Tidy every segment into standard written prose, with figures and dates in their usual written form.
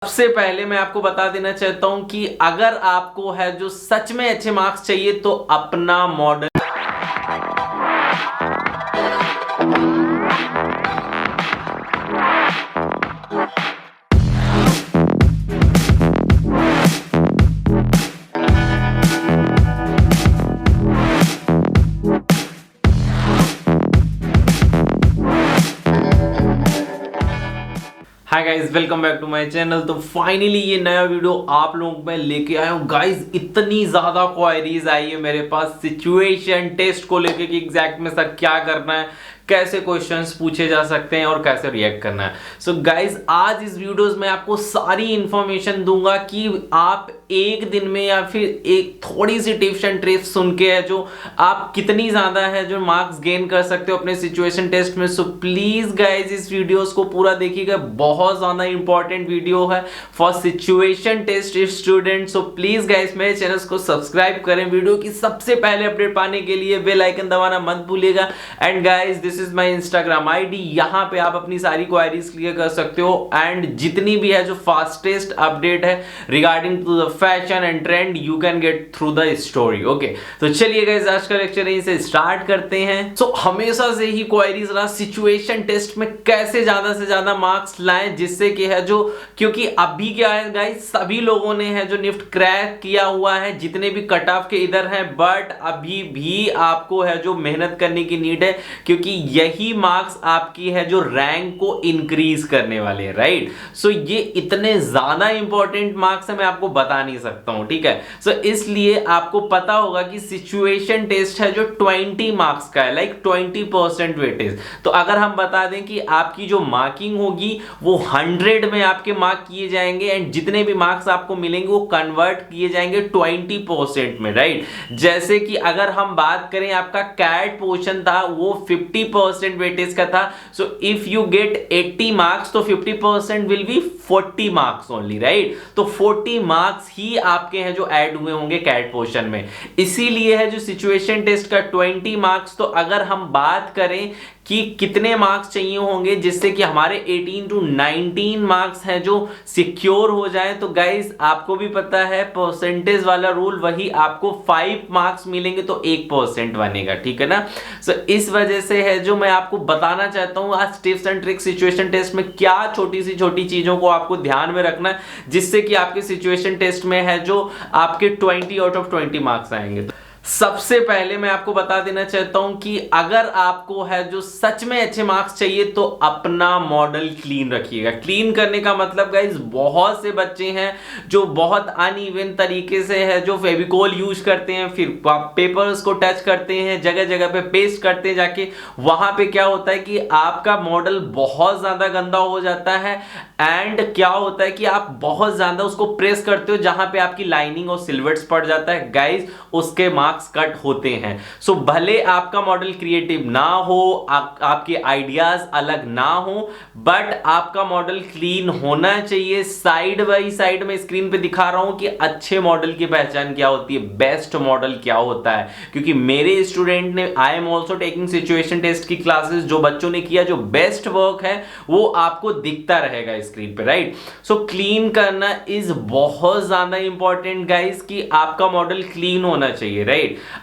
सबसे पहले मैं आपको बता देना चाहता हूं कि अगर आपको है जो सच में अच्छे मार्क्स चाहिए तो अपना model hi guys, welcome back to my channel. तो फाइनली ये नया वीडियो आप लोगों में लेके आया हूँ। गाइस इतनी ज़्यादा क्वायरीज आई है मेरे पास सिचुएशन टेस्ट को लेके कि एग्जैक्ट में सर क्या करना है, कैसे क्वेश्चंस पूछे जा सकते हैं और कैसे रिएक्ट करना है। सो गाइस आज इस वीडियोस में आपको सारी इंफॉर्मेशन दूंगा कि आप एक दिन में या फिर एक थोड़ी सी टिप्स एंड ट्रिक्स सुन के है जो आप कितनी ज्यादा है जो मार्क्स गेन कर सकते हो अपने सिचुएशन टेस्ट में। सो प्लीज गाइस इस वीडियोस को पूरा देखिएगा, बहुत ज्यादा इंपॉर्टेंट वीडियो है for situation test student. So please guys मेरे चैनल को सब्सक्राइब करें, वीडियो की सबसे पहले अपडेट पाने के लिए बेल आइकन दबाना मत भूलिएगा। And guys this is my Instagram ID, यहां पे आप अपनी सारी क्वेरीज क्लियर कर सकते हो एंड जितनी भी है जो फास्टेस्ट अपडेट है regarding to the fashion and trend you can get through the story. Okay तो चलिए गाइस आज का लेक्चर यहीं से स्टार्ट करते हैं। सो हमेशा से ही क्वेरीज रहा सिचुएशन टेस्ट में कैसे ज्यादा से ज्यादा मार्क्स लाएं जिससे कि है जो, क्योंकि अभी क्या है गाइस सभी लोगों ने है जो निफ्ट क्रैक किया हुआ है जितने भी कट ऑफ के इधर हैं, बट अभी भी आपको है जो मेहनत करने की नीड है क्योंकि यही मार्क्स आपकी है जो रैंक को इंक्रीज करने वाले हैं, राइट। सो ये इतने ज्यादा इंपॉर्टेंट मार्क्स है मैं आपको बता नहीं सकता हूं, ठीक है। सो इसलिए आपको पता होगा कि सिचुएशन टेस्ट है जो 20 मार्क्स का है, लाइक 20% वेटेज। तो अगर हम बता दें कि आपकी जो मार्किंग होगी वो 100 में आपके मार्क किए जाएंगे एंड जितने भी मार्क्स आपको मिलेंगे वो कन्वर्ट किए जाएंगे 20% में, राइट। जैसे कि अगर हम बात करें आपका कैट पोर्शन था वो 50% वेटेज का था। So if you get 80 marks तो 50% will be 40 marks only, right. तो 40 मार्क्स ही आपके हैं जो ऐड हुए होंगे कैट पोर्शन में, इसीलिए है जो सिचुएशन टेस्ट का 20 मार्क्स। तो अगर हम बात करें कि कितने मार्क्स चाहिए होंगे जिससे कि हमारे 18 to 19 मार्क्स हैं जो सिक्योर हो जाए, तो गाइस आपको भी पता है परसेंटेज वाला रूल, वही आपको 5 मार्क्स मिलेंगे तो 1% बनेगा, ठीक है ना। सो इस वजह से है जो मैं आपको बताना चाहता हूं आज tips and tricks situation test में क्या छोटी सी छोटी चीजों को आपको ध्यान में रखना है जिससे कि आपके सिचुएशन टेस्ट में है जो आपके 20 आउट ऑफ 20 मार्क्स आएंगे। सबसे पहले मैं आपको बता देना चाहता हूं कि अगर आपको है जो सच में अच्छे मार्क्स चाहिए तो अपना मॉडल क्लीन रखिएगा। क्लीन करने का मतलब गाइस बहुत से बच्चे हैं जो बहुत अनइवन तरीके से है जो फेविकोल यूज करते हैं, फिर पेपर्स को टच करते हैं, जगह जगह पे पेस्ट करते हैं जाके, वहां पे क्या होता है कि आपका मॉडल बहुत ज्यादा गंदा हो जाता है एंड क्या होता है कि आप बहुत ज्यादा उसको प्रेस करते हो जहां पे आपकी लाइनिंग और सिल्वेट्स पड़ जाता है गाइस, उसके मार्क्स कट होते हैं। सो भले आपका मॉडल क्रिएटिव ना हो, आपके आइडियाज अलग ना हो, बट आपका मॉडल क्लीन होना चाहिए। साइड बाई साइड में स्क्रीन पे दिखा रहा हूं कि अच्छे मॉडल की पहचान क्या होती है, बेस्ट मॉडल क्या होता है, क्योंकि मेरे स्टूडेंट ने, I am also taking situation test की क्लासेस, जो बच्चों ने किया जो बेस्ट वर्क है वो आपको दिखता रहेगा स्क्रीन पे, राइट। सो क्लीन करना इज बहुत ज्यादा इंपॉर्टेंट गाइस कि आपका मॉडल क्लीन होना चाहिए, राइट।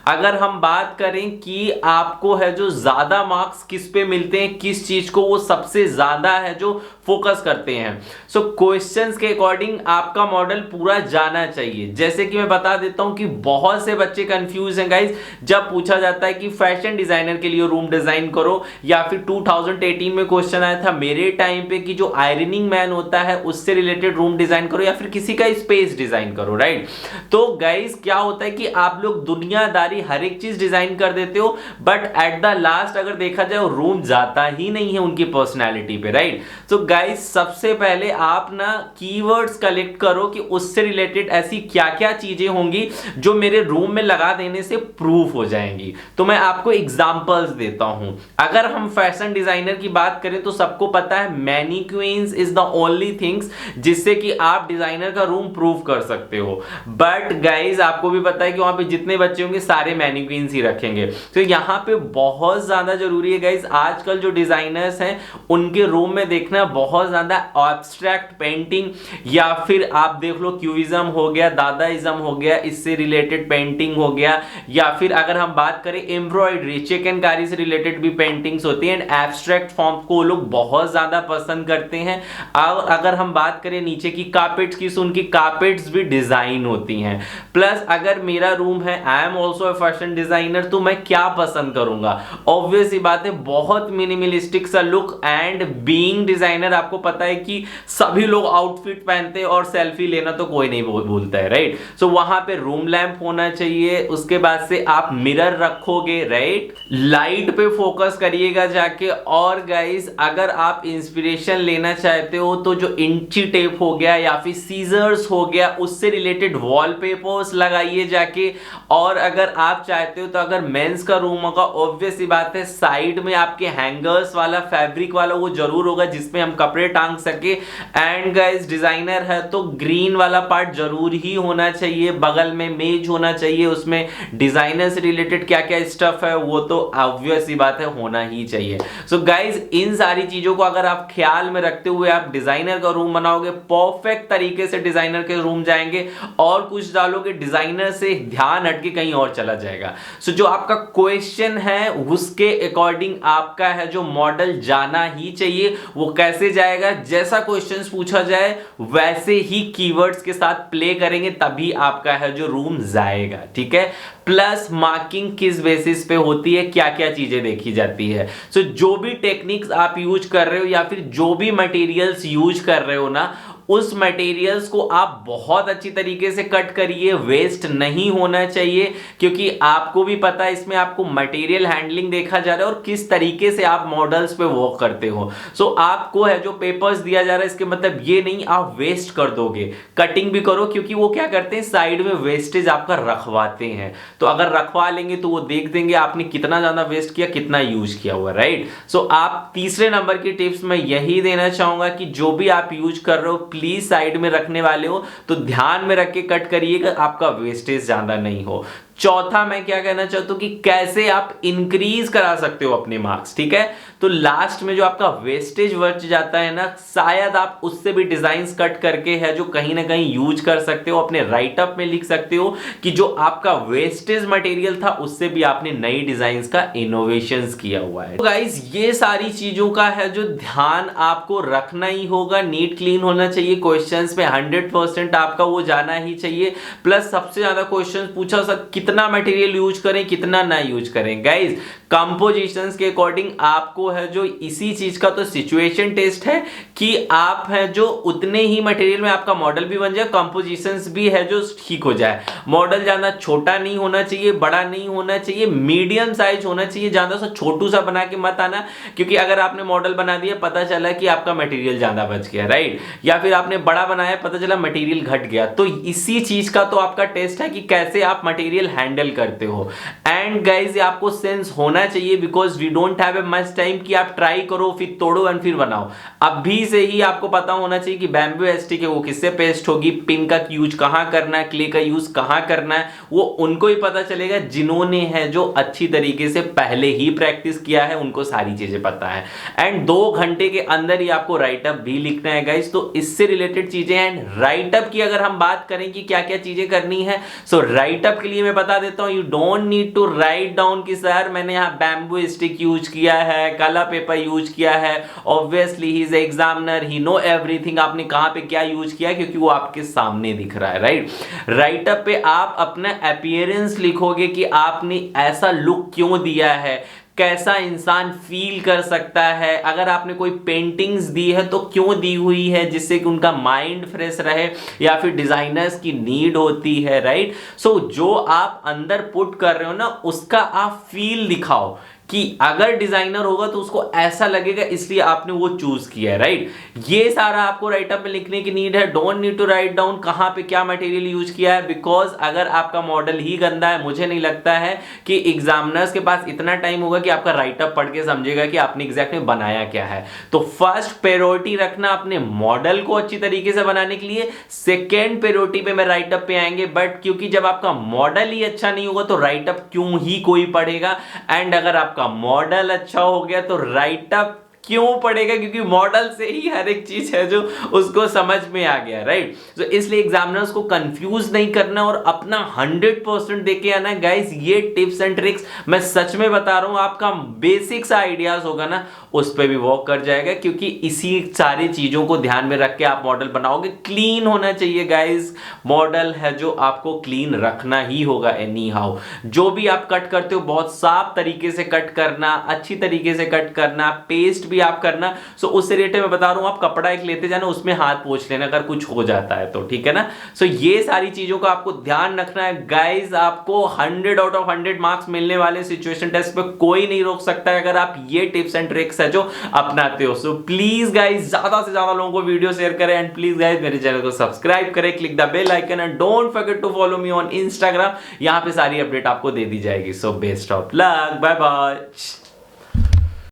अगर हम बात करें कि आपको है जो ज्यादा मार्क्स किस पे मिलते हैं, किस चीज को वो सबसे ज्यादा है जो फोकस करते हैं, सो क्वेश्चंस के अकॉर्डिंग आपका मॉडल पूरा जाना चाहिए। जैसे कि मैं बता देता हूं कि बहुत से बच्चे कंफ्यूज हैं गाइस जब पूछा जाता है कि फैशन डिजाइनर के लिए रूम डिजाइन करो, या फिर 2018 में क्वेश्चन आया था मेरे टाइम पे कि जो आयरनिंग मैन होता है उससे रिलेटेड रूम डिजाइन करो, या फिर किसी का स्पेस डिजाइन करो, राइट। तो गाइस क्या होता है कि आप लोग दुनियादारी हर एक चीज डिजाइन कर देते हो, बट एट द लास्ट अगर देखा जाए रूम जाता ही नहीं है उनकी पर्सनैलिटी पे, राइट। तो गाइस सबसे पहले आप ना कीवर्ड्स कलेक्ट करो कि उससे रिलेटेड ऐसी क्या क्या चीजें होंगी जो मेरे रूम में लगा देने से प्रूफ हो जाएंगी। तो मैं आपको एग्जांपल्स देता हूं। अगर हम फैशन डिजाइनर की बात करें तो सबको पता है मैनीक्वींस इज द ओनली थिंग्स जिससे कि आप डिजाइनर का रूम प्रूफ कर सकते हो, बट गाइस आपको भी पता है कि वहां पे जितने बच्चे बच्चे होंगे सारे मैनिक्विन्स ही रखेंगे। तो यहाँ पे बहुत ज्यादा जरूरी है गाइज, आजकल जो डिजाइनर्स हैं उनके रूम में देखना बहुत ज्यादा एब्स्ट्रैक्ट पेंटिंग, या फिर आप देख लो क्यूबिज्म हो गया, दादाइज्म हो गया, इससे रिलेटेड पेंटिंग हो गया, या फिर अगर हम बात करें एम्ब्रॉयडरी चिकनकारी से रिलेटेड भी पेंटिंग्स होती हैं। एंड एब्स्ट्रैक्ट फॉर्म को लोग बहुत ज्यादा पसंद करते हैं। और अगर हम बात करें नीचे की कार्पेट्स की, तो उनकी कार्पेट्स भी डिजाइन होती हैं। प्लस अगर मेरा रूम है, आई am also a fashion designer, तो मैं क्या पसंद करूंगा, ऑब्वियस सी बात है बहुत मिनिमलिस्टिक सा लुक। एंड बीइंग डिजाइनर आपको पता है कि सभी लोग आउटफिट पहनते हैं और सेल्फी लेना तो कोई नहीं भूलता है, राइट। सो वहां पे रूम लैंप होना चाहिए, उसके बाद से आप मिरर रखोगे, राइट। लाइट पे फोकस करिएगा जाके। और गाइस अगर आप इंस्पिरेशन लेना चाहते हो तो जो इंची टेप हो गया या फिर सीजर्स हो गया, उससे रिलेटेड वॉलपेपर्स लगाइए जाके। और अगर आप चाहते हो तो अगर मेंस का रूम होगा, ऑब्वियस सी बात है साइड में आपके हैंगर्स वाला फैब्रिक वाला वो जरूर होगा जिसमें हम कपड़े टांग सके। एंड गाइस डिजाइनर है तो ग्रीन वाला पार्ट जरूर ही होना चाहिए, बगल में मेज होना चाहिए, उसमें डिजाइनर से रिलेटेड क्या क्या स्टफ है वो तो ऑब्वियस सी बात है होना ही चाहिए। सो गाइस इन सारी चीजों को अगर आप ख्याल में रखते हुए आप डिजाइनर का रूम बनाओगे, परफेक्ट तरीके से डिजाइनर के रूम जाएंगे, और कुछ डालोगे डिजाइनर से ध्यान हटके कहीं और चला जाएगा। सो जो आपका क्वेश्चन है उसके अकॉर्डिंग आपका है जो मॉडल जाना ही चाहिए। वो कैसे जाएगा, जैसा क्वेश्चंस पूछा जाए वैसे ही कीवर्ड्स के साथ प्ले करेंगे, तभी आपका है जो रूम जाएगा, ठीक है। प्लस मार्किंग किस बेसिस पे होती है, क्या क्या चीजें देखी जाती है। सो जो भी टेक्निक्स आप यूज कर रहे हो या फिर जो भी मटेरियल्स यूज कर रहे हो ना, उस मटेरियल्स को आप बहुत अच्छी तरीके से कट करिए, वेस्ट नहीं होना चाहिए, क्योंकि आपको भी पता है इसमें आपको मटेरियल हैंडलिंग देखा जा रहा है और किस तरीके से आप मॉडल्स पे वर्क करते हो। सो आपको है जो पेपर्स दिया जा रहा है इसके मतलब ये नहीं आप वेस्ट कर दोगे, कटिंग भी करो, क्योंकि वो क्या करते हैं साइड में वेस्टेज आपका रखवाते हैं। तो अगर रखवा लेंगे तो वो देख देंगे आपने कितना ज्यादा वेस्ट किया, कितना यूज किया हुआ, राइट। सो आप तीसरे नंबर की टिप्स मैं यही देना चाहूंगा कि जो भी आप यूज कर रहे हो प्लीज साइड में रखने वाले हो तो ध्यान में रख के कट करिएगा, आपका वेस्टेज ज्यादा नहीं हो। चौथा मैं क्या कहना चाहता हूं कि कैसे आप इंक्रीज करा सकते हो अपने मार्क्स, ठीक है। तो लास्ट में जो आपका वेस्टेज बच जाता है ना, शायद आप उससे भी डिजाइन्स कट करके है जो कहीं ना कहीं यूज कर सकते हो, अपने राइटअप में लिख सकते हो कि जो आपका वेस्टेज मटेरियल था उससे भी आपने नई डिजाइन्स का इनोवेशंस किया हुआ है। तो गाइस ये सारी चीजों का है जो ध्यान आपको रखना ही होगा। नीट क्लीन होना चाहिए, क्वेश्चंस पे 100% आपका वो जाना ही चाहिए। प्लस सबसे ज्यादा क्वेश्चन पूछा कितना मटेरियल यूज करें कितना ना यूज करें। गाइस कंपोजिशंस के अकॉर्डिंग आपको है जो इसी चीज का तो सिचुएशन टेस्ट है कि आप है जो उतने ही मटेरियल में आपका मॉडल भी बन जाए, कंपोजिशंस भी है जो ठीक हो जाए। मॉडल ज्यादा छोटा नहीं होना चाहिए, बड़ा नहीं होना चाहिए, मीडियम साइज होना चाहिए, ज्यादा सा छोटू सा बना के मत आना, क्योंकि अगर आपने मॉडल बना दिया पता चला कि आपका मटेरियल ज्यादा बच गया, राइट, या फिर आपने बड़ा बनाया पता चला मटेरियल घट गया। तो इसी चीज का तो आपका टेस्ट है कि कैसे आप मटेरियल हैंडल करते हो। एंड गाइस आपको सेंस होना चाहिए, because we don't have a much time कि आप ट्राई करो फिर तोड़ो एंड फिर बनाओ। अभी से ही आपको पता होना चाहिए कि बैम्बू एस्टिक है वो किससे पेस्ट होगी, पिन का यूज कहां करना है, क्ले का यूज कहां करना है, वो उनको ही पता चलेगा जिन्होंने है जो अच्छी तरीके से पहले ही प्रैक्टिस किया है, उनको सारी चीजें पता है। एंड 2 घंटे के अंदर ही आपको राइटअप भी लिखना है गाइस, तो इससे रिलेटेड चीजें हैं। राइटअप की अगर हम बात करें कि क्या क्या चीजें करनी है, सो राइटअप के लिए मैं बता देता हूं, you don't need to write down कि सर मैंने यहाँ बैम्बू स्टिक यूज किया है, कलर पेपर यूज किया है। Obviously he is examiner, he know everything, आपने कहां पे क्या यूज किया क्योंकि वो आपके सामने दिख रहा है, राइट। राइटअप पे आप अपना अपीयरेंस लिखोगे कि आपने ऐसा लुक क्यों दिया है, कैसा इंसान फील कर सकता है, अगर आपने कोई पेंटिंग्स दी है तो क्यों दी हुई है, जिससे कि उनका माइंड फ्रेश रहे, या फिर डिजाइनर्स की नीड होती है, राइट। सो जो आप अंदर पुट कर रहे हो ना उसका आप फील दिखाओ कि अगर डिजाइनर होगा तो उसको ऐसा लगेगा, इसलिए आपने वो चूज किया है, राइट। ये सारा आपको राइटअप में लिखने की नीड है। Don't need to write down कहां पे क्या मटेरियल यूज किया है, बिकॉज अगर आपका मॉडल ही गंदा है, मुझे नहीं लगता है कि एग्जामिनर्स के पास इतना टाइम होगा कि आपका राइटअप पढ़ के समझेगा कि आपने एग्जैक्ट में बनाया क्या है। तो फर्स्ट प्रायोरिटी रखना अपने मॉडल को अच्छी तरीके से बनाने के लिए, सेकेंड प्रायोरिटी पे मैं राइटअप पे आएंगे। बट क्योंकि जब आपका मॉडल ही अच्छा नहीं होगा तो राइटअप क्यों ही कोई पढ़ेगा, एंड अगर आपका मॉडल अच्छा हो गया तो राइटअप क्यों पड़ेगा, क्योंकि मॉडल से ही हर एक चीज है जो उसको समझ में आ गया, राइट। तो इसलिए एग्जामिनर्स को कंफ्यूज नहीं करना और अपना 100% देके आना गाइस। ये टिप्स एंड ट्रिक्स मैं सच में बता रहा हूं, आपका बेसिक सा आइडियाज होगा ना उस पर भी वर्क कर जाएगा, क्योंकि इसी सारी चीजों को ध्यान में रख के आप मॉडल बनाओगे। क्लीन होना चाहिए गाइस, मॉडल है जो आपको क्लीन रखना ही होगा एनी हाउ। जो भी आप कट करते हो बहुत साफ तरीके से कट करना, अच्छी तरीके से कट करना, पेस्ट भी आप करना। सो उस रिलेटेड मैं बता रहा हूं, आप कपड़ा एक लेते जाना, उसमें हाथ पोंछ लेना अगर कुछ हो जाता है तो, ठीक है ना। सो ये सारी चीजों का आपको ध्यान रखना है गाइस। आपको 100 आउट ऑफ 100 मार्क्स मिलने वाले सिचुएशन टेस्ट पे कोई नहीं रोक सकता है अगर आप ये टिप्स एंड ट्रिक्स है जो अपनाते हो। सो प्लीज गाइस ज्यादा से ज्यादा लोगों को वीडियो शेयर करें, एंड प्लीज गाइस मेरे चैनल को सब्सक्राइब करें, click the bell icon, and don't forget to follow me on Instagram. यहां पे सारी अपडेट आपको दे दी जाएगी। So best of luck, bye bye.